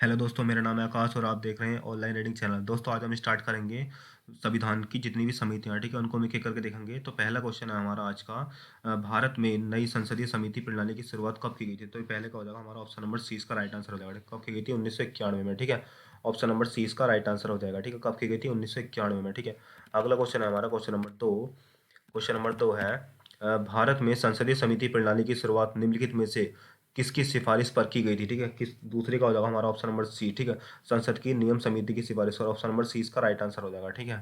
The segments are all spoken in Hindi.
हेलो दोस्तों, मेरा नाम है आकाश और आप देख रहे हैं ऑनलाइन रीडिंग चैनल। दोस्तों, आज हम स्टार्ट करेंगे संविधान की जितनी भी समितियां, ठीक है, उनको हम एक एक करके देखेंगे। तो पहला क्वेश्चन है हमारा आज का, भारत में नई संसदीय समिति प्रणाली की शुरुआत कब की गई थी? तो ये पहले का हो जाएगा हमारा ऑप्शन नंबर सी, इसका राइट आंसर हो जाएगा। कब की गई थी? 1991 में, ठीक है। ऑप्शन नंबर सी इसका राइट आंसर हो जाएगा, ठीक है। कब की गई थी? 1991 में, ठीक है। अगला क्वेश्चन है हमारा क्वेश्चन नंबर दो। क्वेश्चन नंबर दो है, भारत में संसदीय समिति प्रणाली की शुरुआत निम्नलिखित में से किसकी सिफारिश पर की गई थी? ठीक है, किस दूसरे का हो जाएगा हमारा ऑप्शन नंबर सी, ठीक है। संसद की नियम समिति की सिफारिश पर, ऑप्शन नंबर सी इसका राइट आंसर हो जाएगा, ठीक है।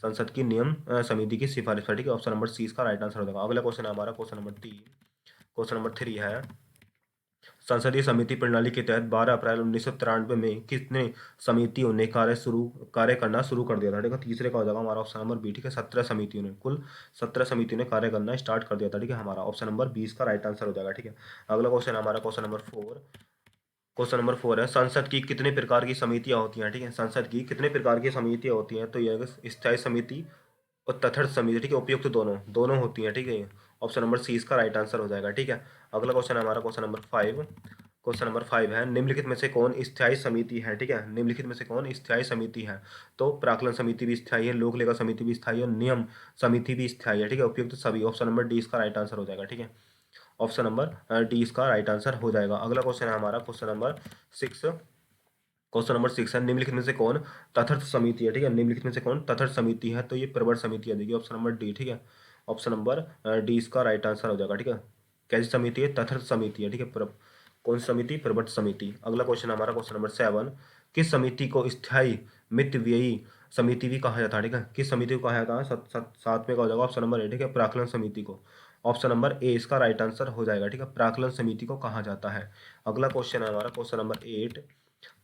संसद की नियम समिति की सिफारिश पर, ठीक है। ऑप्शन नंबर सी इसका राइट आंसर हो जाएगा। अगला क्वेश्चन है हमारा क्वेश्चन नंबर तीन। क्वेश्चन नंबर थ्री है, संसदीय समिति प्रणाली के तहत 12 अप्रैल 1993 में कितने समितियों ने कार्य करना शुरू कर दिया था? ठीक है, तीसरे का हो जाएगा हमारा ऑप्शन नंबर बी, ठीक है। 17 समितियों ने, कुल 17 समितियों ने कार्य करना स्टार्ट कर दिया था, ठीक है। हमारा ऑप्शन नंबर 20 का राइट आंसर हो जाएगा, ठीक है। अगला क्वेश्चन हमारा question number four. Question number four है, संसद की कितने प्रकार की समितियां होती हैं? ठीक है, संसद की कितने प्रकार की समितियां होती हैं? तो यह स्थायी समिति और तथार्थ समिति, ठीक है, उपयुक्त दोनों दोनों होती हैं, ठीक है। ऑप्शन नंबर सी इसका राइट आंसर हो जाएगा, ठीक है। अगला क्वेश्चन है हमारा question number five. Question number five है, निम्नलिखित में से कौन स्थायी समिति है? ठीक है, निम्नलिखित में से कौन स्थायी समिति है? तो प्राक्कलन समिति भी स्थायी है, लोक लेखा समिति भी स्थायी है, नियम समिति भी स्थायी है, ठीक है। उपयुक्त सभी, ऑप्शन नंबर डी इसका राइट आंसर हो जाएगा, ठीक है। ऑप्शन नंबर डी इसका राइट आंसर हो जाएगा। अगला क्वेश्चन है हमारा question number six. Question number six है, निम्नलिखित में से कौन तटस्थ समिति है? ठीक है, निम्नलिखित में से कौन तटस्थ समिति है? तो ये प्रवर समिति आ जाएगी, ऑप्शन नंबर डी, ठीक है। ऑप्शन नंबर डी इसका राइट आंसर हो जाएगा, ठीक है। कैसी समिति है? तटस्थ समिति है, ठीक है। कौन सी समिति? प्रवर्त समिति। अगला क्वेश्चन हमारा क्वेश्चन नंबर सेवन, किस समिति को स्थायी मित व्ययी समिति भी कहा जाता है? ठीक है, किस समिति को कहा जाता है? साथ में का हो जाएगा ऑप्शन नंबर ए, ठीक है, प्राक्कलन समिति को। ऑप्शन नंबर ए इसका राइट आंसर हो जाएगा, ठीक है। प्राक्कलन समिति को कहा जाता है। अगला क्वेश्चन है हमारा क्वेश्चन नंबर एट,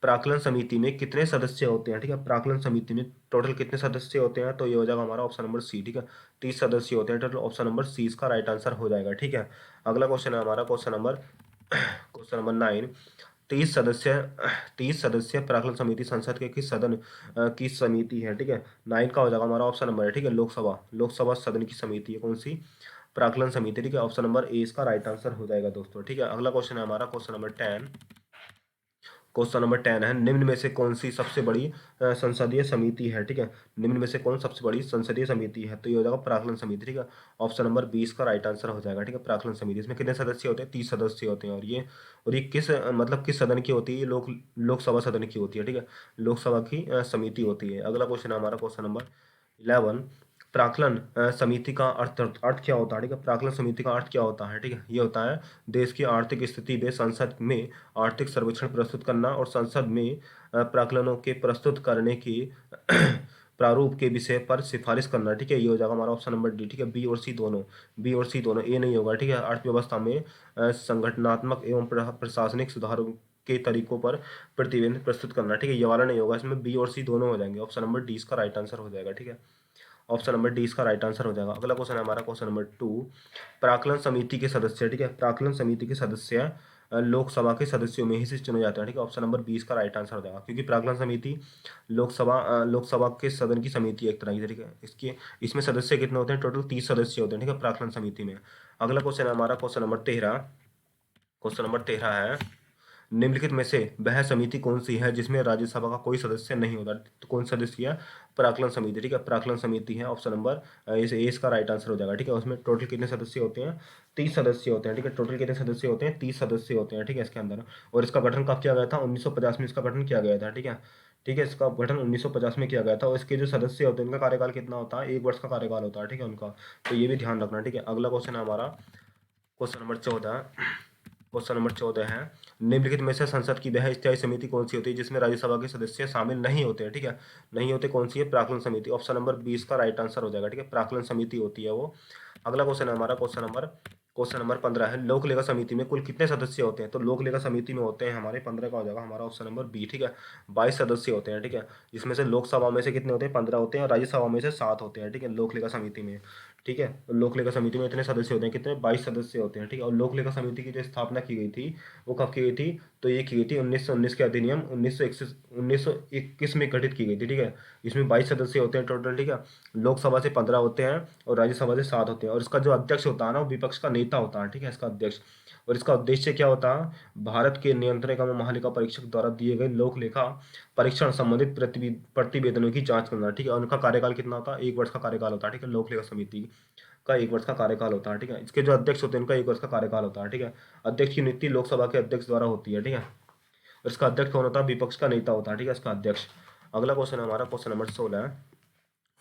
प्राक्कलन समिति में कितने सदस्य होते हैं? ठीक है, प्राक्कलन समिति में टोटल कितने सदस्य होते हैं? तो ये हो जाएगा हमारा ऑप्शन नंबर सी, ठीक है। 30 सदस्य होते हैं टोटल, ऑप्शन नंबर सी इसका राइट आंसर हो जाएगा, ठीक है। अगला क्वेश्चन है हमारा क्वेश्चन नंबर नाइन, 30 सदस्य 30 सदस्य प्राक्कलन समिति संसद के किस सदन की समिति है? ठीक है, नाइन का हो जाएगा हमारा ऑप्शन नंबर है, ठीक है, लोकसभा लोकसभा सदन की समिति है। कौन सी? प्राक्कलन समिति, ठीक है। ऑप्शन नंबर ए इसका राइट आंसर हो जाएगा दोस्तों, ठीक है। अगला क्वेश्चन है हमारा question number ten. Question number ten है, निम्न में से कौन सी सबसे बड़ी संसदीय समिति है? ठीक है, निम्न में से कौन सबसे बड़ी संसदीय समिति है? तो ये हो जाएगा प्राक्कलन समिति, ठीक है। ऑप्शन नंबर 20 का राइट आंसर हो जाएगा, ठीक है। प्राक्कलन समिति, इसमें कितने सदस्य होते हैं? 30 सदस्य होते हैं। और ये किस मतलब किस सदन की होती है? ये लोकसभा सदन की होती है, ठीक है। लोकसभा की समिति होती है। अगला क्वेश्चन है हमारा क्वेश्चन नंबर 11, प्राक्कलन समिति का अर्थ क्या होता है? ठीक है, प्राक्कलन समिति का अर्थ क्या होता है? ठीक है, ये होता है देश की आर्थिक स्थिति में संसद में आर्थिक सर्वेक्षण प्रस्तुत करना और संसद में प्राक्कलनों के प्रस्तुत करने की प्रारूप के विषय पर सिफारिश करना, ठीक है। ये हो जाएगा हमारा ऑप्शन नंबर डी, ठीक है। बी और सी दोनों, बी और सी दोनों, ए नहीं होगा, ठीक है। अर्थव्यवस्था में संगठनात्मक एवं प्रशासनिक सुधारों के तरीकों पर प्रतिवेदन प्रस्तुत करना, ठीक है। ये वाला नहीं होगा, इसमें बी और सी दोनों हो जाएंगे। ऑप्शन नंबर डी इसका राइट आंसर हो जाएगा, ठीक है। ऑप्शन नंबर डी इसका राइट आंसर हो जाएगा। अगला क्वेश्चन है हमारा क्वेश्चन नंबर टू, प्राक्कलन समिति के सदस्य, ठीक है, प्राक्कलन समिति के सदस्य लोकसभा के सदस्यों में ही से चुने जाते हैं, ठीक है। ऑप्शन नंबर 20 का राइट आंसर हो जाएगा, क्योंकि प्राक्कलन समिति लोकसभा के सदन की समिति है एक तरह की, ठीक है। इसमें सदस्य कितने होते हैं? टोटल 30 सदस्य होते हैं, ठीक है, प्राक्कलन समिति में। अगला क्वेश्चन है हमारा क्वेश्चन नंबर 13। क्वेश्चन नंबर 13 है, निम्नलिखित में से वह समिति कौन सी है जिसमें राज्यसभा का कोई सदस्य नहीं होता? तो कौन सा सदस्य है? प्राक्कलन समिति, ठीक है, प्राक्कलन समिति है। ऑप्शन नंबर ए इसका राइट आंसर हो जाएगा, ठीक है। उसमें टोटल कितने सदस्य होते हैं? 30 सदस्य होते हैं, ठीक है। टोटल कितने सदस्य होते हैं? 30 सदस्य होते हैं, ठीक है, इसके अंदर। और इसका गठन कब किया गया था? 1950 में इसका गठन किया गया था, ठीक है। ठीक है, इसका गठन 1950 में किया गया था। और इसके जो सदस्य होते हैं उनका कार्यकाल कितना होता है? 1 वर्ष का कार्यकाल होता है, ठीक है, उनका। तो ये भी ध्यान रखना, ठीक है। अगला क्वेश्चन है हमारा क्वेश्चन नंबर 14। क्वेश्चन नंबर 14 है, निम्नलिखित में से संसद की वह स्थायी समिति कौन सी होती है जिसमें राज्यसभा के सदस्य शामिल नहीं होते हैं? ठीक है, नहीं होते, कौन सी है? प्राक्कलन समिति। ऑप्शन नंबर 20 का राइट आंसर हो जाएगा, ठीक है। प्राक्कलन समिति होती है वो। अगला क्वेश्चन है हमारा क्वेश्चन नंबर 15 है, लोक लेखा समिति में कुल कितने सदस्य होते हैं? तो लोक लेखा समिति में होते हैं हमारे 15 का हो जाएगा हमारा ऑप्शन नंबर बी, ठीक है। 22 सदस्य होते हैं, ठीक है। जिसमें से लोकसभा में से कितने होते हैं? 15 होते हैं, और राज्यसभा में से 7 होते हैं, ठीक है, लोक लेखा समिति में। ठीक है, तो लोक लेखा समिति में इतने सदस्य होते हैं, कितने? 22 सदस्य होते हैं, ठीक है। और लोक लेखा समिति की जो स्थापना की गई थी वो कब की गई थी? तो ये की गई थी 1919 के अधिनियम 1921 में गठित की गई थी, ठीक है। इसमें 22 सदस्य होते हैं टोटल, ठीक है। लोकसभा से 15 होते हैं और राज्यसभा से 7 होते हैं। और इसका जो अध्यक्ष होता है ना, वो विपक्ष का नेता होता है, ठीक है, इसका अध्यक्ष। और इसका उद्देश्य क्या होता है? भारत के नियंत्रक एवं महालेखा परीक्षक द्वारा दिए गए लोक लेखा परीक्षण संबंधित प्रतिवेदनों की जांच करना, ठीक है। उनका कार्यकाल कितना होता है? 1 वर्ष का कार्यकाल होता है, ठीक है। लोक लेखा समिति का 1 वर्ष का कार्यकाल होता है, ठीक है। इसके जो अध्यक्ष होते हैं उनका 1 वर्ष का कार्यकाल होता है, ठीक है। अध्यक्ष की नियुक्ति लोकसभा के अध्यक्ष द्वारा होती है, ठीक है। और इसका अध्यक्ष कौन होता है? विपक्ष का नेता होता है, ठीक है, इसका अध्यक्ष। अगला क्वेश्चन है हमारा क्वेश्चन नंबर 16 है,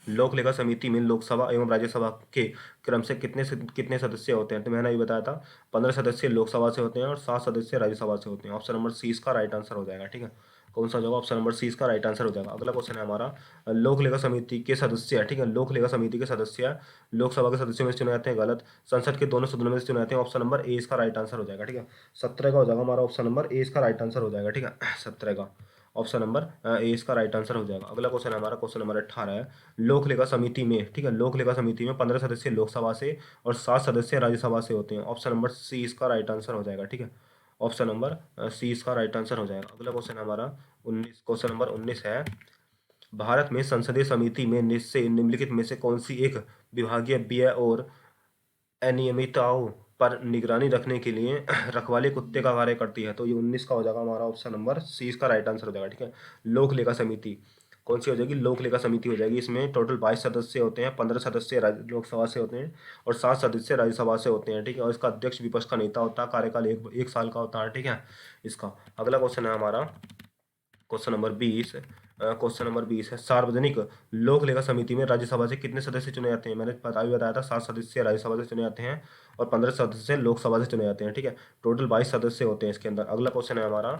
लोक लेखा समिति में लोकसभा एवं राज्यसभा के क्रम से कितने सदस्य होते हैं? तो मैंने अभी बताया था 15 सदस्य लोकसभा से होते हैं और 7 सदस्य राज्यसभा से होते हैं। ऑप्शन नंबर सी इसका राइट आंसर हो जाएगा, ठीक है। कौन सा होगा? ऑप्शन नंबर सी इसका राइट आंसर हो जाएगा। अगला क्वेश्चन है हमारा, लोक लेखा समिति के सदस्य, ठीक है, लोक लेखा समिति के सदस्य लोकसभा के सदस्यों में से चुने जाते हैं, गलत। संसद के दोनों सदनों में से चुने जाते हैं। ऑप्शन नंबर ए इसका राइट आंसर हो जाएगा, ठीक है। 17 का हो जाएगा हमारा, ऑप्शन नंबर ए इसका राइट आंसर हो जाएगा, ठीक है। 17 का ऑप्शन नंबर ए इसका राइट आंसर हो जाएगा। अगला क्वेश्चन है हमारा क्वेश्चन नंबर 18 है, लोक लेखा समिति में, ठीक है, लोक लेखा समिति में 15 सदस्य लोकसभा से और 7 सदस्य राज्यसभा से होते हैं। ऑप्शन नंबर सी इसका राइट आंसर हो जाएगा, ठीक है। ऑप्शन नंबर सी इसका राइट आंसर हो जाएगा। अगला क्वेश्चन हमारा 19, क्वेश्चन नंबर 19 है, भारत में संसदीय समिति में निम्नलिखित में से कौन सी एक विभागीय व्यय और अनियमितताओं पर निगरानी रखने के लिए रखवाले कुत्ते का कार्य करती है? तो ये 19 का हो जाएगा हमारा, ऑप्शन नंबर सी इसका राइट आंसर हो जाएगा, ठीक है। लोक लेखा समिति कौन सी हो जाएगी? लोक लेखा समिति हो जाएगी। इसमें टोटल 22 सदस्य होते हैं, 15 सदस्य लोकसभा से होते हैं और 7 सदस्य राज्यसभा से होते हैं, ठीक है। और इसका अध्यक्ष विपक्ष का नेता होता है, कार्यकाल एक साल का होता है, ठीक है। इसका अगला क्वेश्चन है हमारा क्वेश्चन नंबर 20। क्वेश्चन नंबर 20 है, सार्वजनिक लोक लेखा समिति में राज्यसभा से कितने सदस्य चुने जाते हैं? मैंने बताया था 7 सदस्य राज्यसभा से चुने जाते हैं और 15 सदस्य लोकसभा से चुने जाते हैं, ठीक है। टोटल 22 सदस्य होते हैं इसके अंदर। अगला क्वेश्चन है हमारा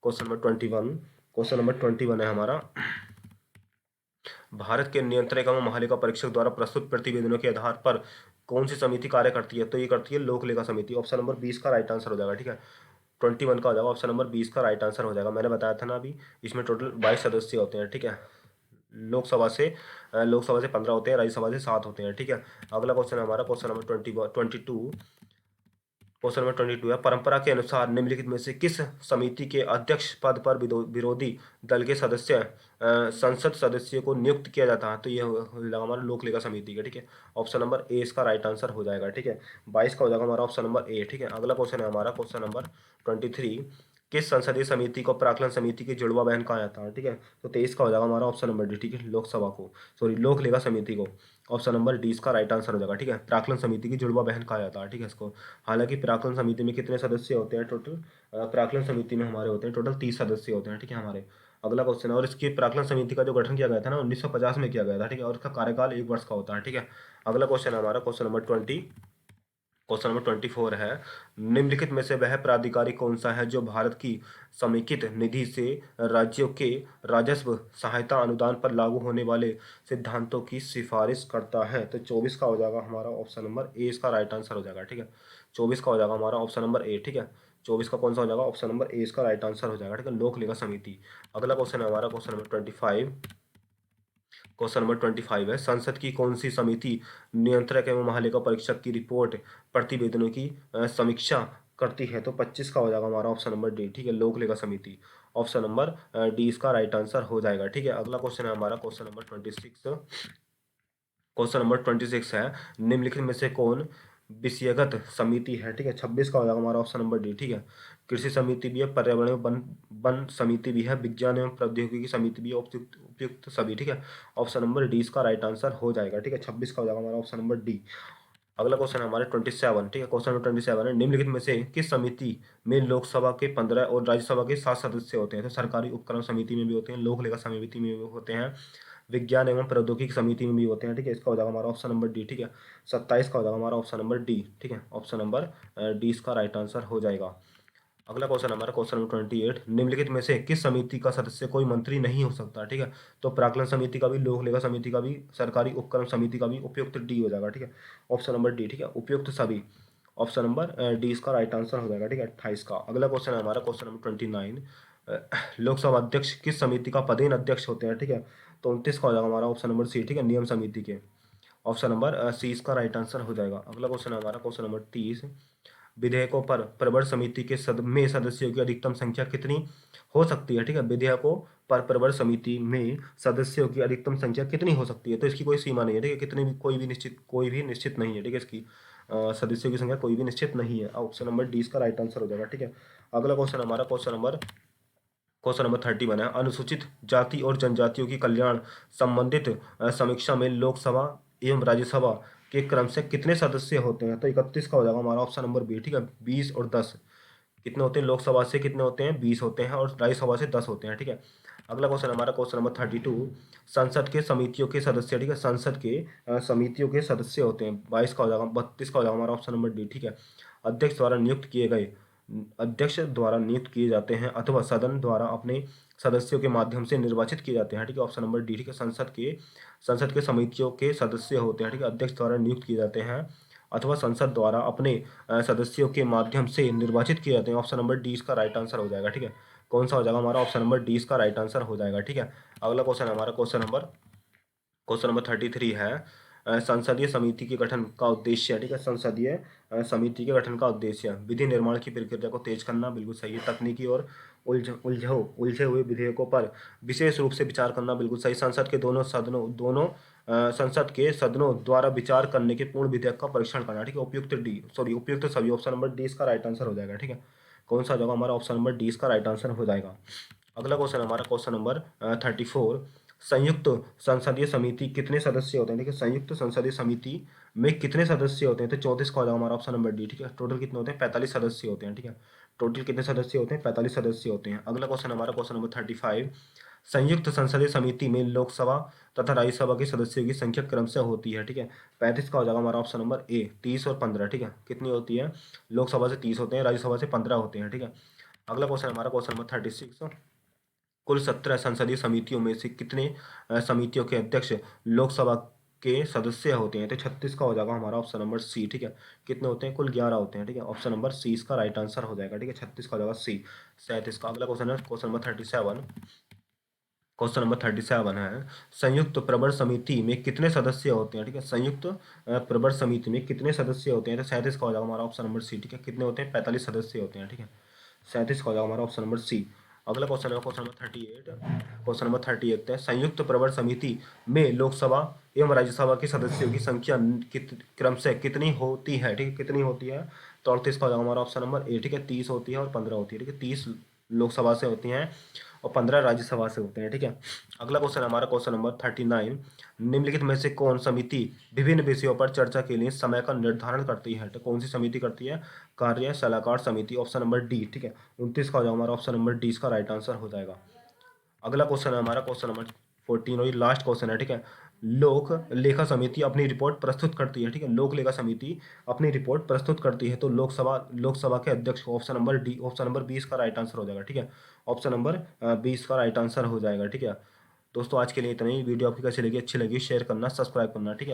क्वेश्चन नंबर 21। क्वेश्चन नंबर 21 है हमारा, भारत के नियंत्रक एवं महालेखा परीक्षक द्वारा प्रस्तुत प्रतिवेदनों के आधार पर कौन सी समिति कार्य करती है? तो ये करती है लोक लेखा समिति। ऑप्शन नंबर 20 का राइट आंसर हो जाएगा, ठीक है। 21 का हो जाएगा, ऑप्शन नंबर 20 का राइट आंसर हो जाएगा। मैंने बताया था ना अभी, इसमें टोटल 22 सदस्य होते हैं, ठीक है। लोकसभा से 15 होते हैं, राज्यसभा से 7 होते हैं, ठीक है। अगला क्वेश्चन है हमारा क्वेश्चन नंबर 22। क्वेश्चन नंबर 22 है, परंपरा के अनुसार निम्नलिखित में से किस समिति के अध्यक्ष पद पर विरोधी दल के सदस्य संसद सदस्य को नियुक्त किया जाता है? तो ये होगा हमारा लोक लेखा समिति का, ठीक है। ऑप्शन नंबर ए इसका राइट आंसर हो जाएगा, ठीक है। 22 का हो जाएगा हमारा ऑप्शन नंबर ए, ठीक है। अगला क्वेश्चन है हमारा क्वेश्चन नंबर 23, किस संसदीय समिति को प्राक्कलन समिति की जुड़वा बहन कहा जाता है? ठीक है। तो 23 का हो जाएगा हमारा ऑप्शन नंबर डी, ठीक है। लोकसभा को, सॉरी, लोक लेखा समिति को, ऑप्शन नंबर डी इसका राइट आंसर हो जाएगा, ठीक है। प्राक्कलन समिति की जुड़वा बहन कहा जाता है, ठीक है इसको। हालांकि प्राक्कलन समिति में कितने सदस्य होते हैं टोटल? प्राक्कलन समिति में हमारे होते हैं टोटल 30 सदस्य होते हैं, ठीक है हमारे। अगला क्वेश्चन है, और इसकी प्राक्कलन समिति का जो गठन किया गया था ना 1950 में किया गया था, ठीक है। और इसका कार्यकाल 1 वर्ष का होता है, ठीक है। अगला क्वेश्चन है हमारा क्वेश्चन नंबर 24 है, निम्नलिखित में से वह प्राधिकारी कौन सा है जो भारत की समेकित निधि से राज्यों के राजस्व सहायता अनुदान पर लागू होने वाले सिद्धांतों की सिफारिश करता है? तो 24 का हो जाएगा हमारा ऑप्शन नंबर ए इसका राइट आंसर हो जाएगा, ठीक है। 24 का हो जाएगा हमारा ऑप्शन नंबर ए, ठीक है। 24 का कौन सा हो जाएगा? ऑप्शन नंबर ए इसका राइट आंसर हो जाएगा, ठीक है। लोक लेखा समिति। अगला क्वेश्चन है हमारा क्वेश्चन नंबर 25। क्वेश्चन नंबर 25 है, संसद की कौन सी समिति नियंत्रक एवं महालेखा परीक्षक की रिपोर्ट प्रतिवेदनों की समीक्षा करती है? तो 25 का हो जाएगा हमारा ऑप्शन नंबर डी, ठीक है। लोक लेखा समिति, ऑप्शन नंबर डी इसका राइट आंसर हो जाएगा, ठीक है। अगला क्वेश्चन है हमारा क्वेश्चन नंबर 26। क्वेश्चन नंबर 26 है, निम्नलिखित में से कौन विषयगत समिति है? ठीक है। 26 का हो जाएगा हमारा ऑप्शन नंबर डी, ठीक है। कृषि समिति भी है, पर्यावरण एवं वन समिति भी है, विज्ञान एवं प्रौद्योगिकी समिति भी है, उपयुक्त सभी, ठीक है। ऑप्शन नंबर डी इसका राइट आंसर हो जाएगा, ठीक है। 26 का हो जाएगा हमारा ऑप्शन नंबर डी। अगला क्वेश्चन है हमारे 27, ठीक है। क्वेश्चन नंबर 27 है, निम्नलिखित में से किस समिति में लोकसभा के 15 और राज्यसभा के 7 सदस्य होते हैं? तो सरकारी उपक्रम समिति में भी होते हैं, लोक लेखा समिति में भी होते हैं, विज्ञान एवं प्रौद्योगिकी समिति में भी होते हैं, ठीक है। इसका हो जाएगा हमारा ऑप्शन नंबर डी, ठीक है। 27 का हो जाएगा हमारा ऑप्शन नंबर डी, ठीक है। ऑप्शन नंबर डी इसका राइट आंसर हो जाएगा। अगला क्वेश्चन हमारा क्वेश्चन नंबर 28, निम्नलिखित में से किस समिति का सदस्य कोई मंत्री नहीं हो सकता? ठीक है। तो प्राक्कलन समिति का भी, लोक लेखा समिति का भी, सरकारी उपक्रम समिति का भी, उपयुक्त डी हो जाएगा, ठीक है। ऑप्शन नंबर डी, ठीक है, उपयुक्त सभी। ऑप्शन नंबर डी इसका राइट आंसर हो जाएगा, ठीक है। 28 का। अगला क्वेश्चन है हमारा क्वेश्चन नंबर 29, लोकसभा अध्यक्ष किस समिति का पदेन अध्यक्ष होते हैं? ठीक है। तो 29 का हो जाएगा हमारा ऑप्शन नंबर सी, ठीक है, नियम समिति के। ऑप्शन नंबर सी इसका राइट आंसर हो जाएगा। अगला क्वेश्चन है हमारा क्वेश्चन नंबर 30, विधेयकों पर प्रवर समिति के में सदस्यों की अधिकतम संख्या कितनी हो सकती है? ठीक है। विधेयकों पर प्रवर समिति में सदस्यों की अधिकतम संख्या कितनी हो सकती है? तो इसकी कोई सीमा नहीं है, ठीक है। कितनी भी, कोई भी निश्चित नहीं है, ठीक है इसकी। सदस्यों की संख्या कोई भी निश्चित नहीं है। ऑप्शन नंबर डी इसका राइट आंसर हो जाएगा। ठीक है, अगला क्वेश्चन हमारा क्वेश्चन नंबर 31 है। अनुसूचित जाति और जनजातियों की कल्याण संबंधित समीक्षा में लोकसभा एवं राज्यसभा के क्रम से कितने सदस्य होते हैं? तो 31 का हो जाएगा हमारा ऑप्शन नंबर बी। ठीक है, 20 और 10 कितने होते हैं? लोकसभा से कितने होते हैं? 20 होते हैं और राज्यसभा से 10 होते हैं। ठीक है, अगला क्वेश्चन हमारा क्वेश्चन नंबर 32। संसद के समितियों के सदस्य, ठीक है, संसद के समितियों के सदस्य होते हैं। 22 का हो जाएगा, 32 का हो जाएगा हमारा ऑप्शन नंबर डी। ठीक है, अध्यक्ष द्वारा नियुक्त किए जाते हैं अथवा सदन द्वारा अपने सदस्यों के माध्यम से निर्वाचित किए जाते हैं। ठीक है, ऑप्शन नंबर डी। ठीक है, संसद के समितियों के सदस्य होते हैं। ठीक है, अध्यक्ष द्वारा नियुक्त किए जाते हैं अथवा संसद द्वारा अपने सदस्यों के माध्यम से निर्वाचित किए जाते हैं। ऑप्शन नंबर डी इसका राइट आंसर हो जाएगा। ठीक है, कौन सा हो जाएगा हमारा? ऑप्शन नंबर डी इसका राइट आंसर हो जाएगा। ठीक है, अगला क्वेश्चन हमारा क्वेश्चन नंबर 33 है। संसदीय समिति के गठन का उद्देश्य है। ठीक है, संसदीय समिति के गठन का उद्देश्य विधि निर्माण की प्रक्रिया को तेज करना, बिल्कुल सही है। तकनीकी और उलझे हुए विधेयकों पर विशेष रूप से विचार करना, बिल्कुल सही। संसद के सदनों द्वारा विचार करने के पूर्ण विधेयक का परीक्षण करना। ठीक है, उपयुक्त सभी, ऑप्शन नंबर डी इसका राइट आंसर हो जाएगा। ठीक है, कौन सा होगा हमारा? ऑप्शन नंबर डी इसका राइट आंसर हो जाएगा। अगला क्वेश्चन हमारा क्वेश्चन नंबर 34। संयुक्त संसदीय समिति कितने सदस्य होते हैं? ठीक है, संयुक्त संसदीय समिति में कितने सदस्य होते हैं? तो 34 का हो जाएगा हमारा ऑप्शन नंबर डी। ठीक है, टोटल कितने होते हैं? 45 सदस्य होते हैं। ठीक है, टोटल कितने सदस्य होते हैं? 45 सदस्य होते हैं। अगला क्वेश्चन हमारा क्वेश्चन नंबर 35। संयुक्त संसदीय समिति में लोकसभा तथा राज्यसभा के सदस्यों की संख्या क्रम से होती है। ठीक है, 35 का हो जाएगा हमारा ऑप्शन नंबर ए, 30 और 15। ठीक है, कितनी होती है? लोकसभा से 30 होते हैं, राज्यसभा से 15 होते हैं। ठीक है, अगला क्वेश्चन हमारा क्वेश्चन नंबर 36। कुल 17 संसदीय समितियों में से कितने समितियों के अध्यक्ष लोकसभा के सदस्य होते हैं? तो 36 का हो जाएगा हमारा ऑप्शन नंबर सी। ठीक है, कितने होते हैं? कुल 11 होते हैं। ठीक है, ऑप्शन नंबर सी इसका राइट आंसर हो जाएगा। ठीक है, 36 का हो जाएगा सी। 37 का अगला क्वेश्चन है क्वेश्चन नंबर 37। क्वेश्चन नंबर 37 है। संयुक्त प्रवर समिति में कितने सदस्य होते हैं? ठीक है, संयुक्त प्रवर समिति में कितने सदस्य होते हैं? तो 37 का हो जाएगा हमारा ऑप्शन नंबर सी। ठीक है, कितने होते हैं? 45 सदस्य होते हैं। ठीक है, 37 का हो जाएगा हमारा ऑप्शन नंबर सी। अगला क्वेश्चन है क्वेश्चन नंबर 38। क्वेश्चन नंबर 38 है। संयुक्त प्रवर समिति में लोकसभा एवं राज्यसभा के सदस्यों की संख्या क्रम से कितनी होती है? ठीक है, कितनी होती है? तो 38 का हो जाएगा हमारा ऑप्शन नंबर ए। ठीक है, 30 होती है और 15 होती है। ठीक है, 30 लोकसभा से होती हैं और 15 राज्यसभा से होते हैं। ठीक है, अगला क्वेश्चन हमारा क्वेश्चन नंबर 39। निम्नलिखित में से कौन समिति विभिन्न विषयों पर चर्चा के लिए समय का निर्धारण करती है? तो कौन सी समिति करती है? कार्य सलाहकार समिति, ऑप्शन नंबर डी। ठीक है, 29 का हो जाएगा हमारा ऑप्शन नंबर डी इसका राइट आंसर हो जाएगा। अगला क्वेश्चन है हमारा क्वेश्चन नंबर 14 और ये लास्ट क्वेश्चन है। ठीक है, लोक लेखा समिति अपनी रिपोर्ट प्रस्तुत करती है। ठीक है, लोक लेखा समिति अपनी रिपोर्ट प्रस्तुत करती है तो लोकसभा के अध्यक्ष को option number D, option number 20 का राइट आंसर हो जाएगा। ठीक है, ऑप्शन नंबर 20 का राइट आंसर हो जाएगा। ठीक है दोस्तों, आज के लिए इतना ही। वीडियो आपकी कैसी लगी? अच्छी लगी शेयर करना, सब्सक्राइब करना। ठीक है।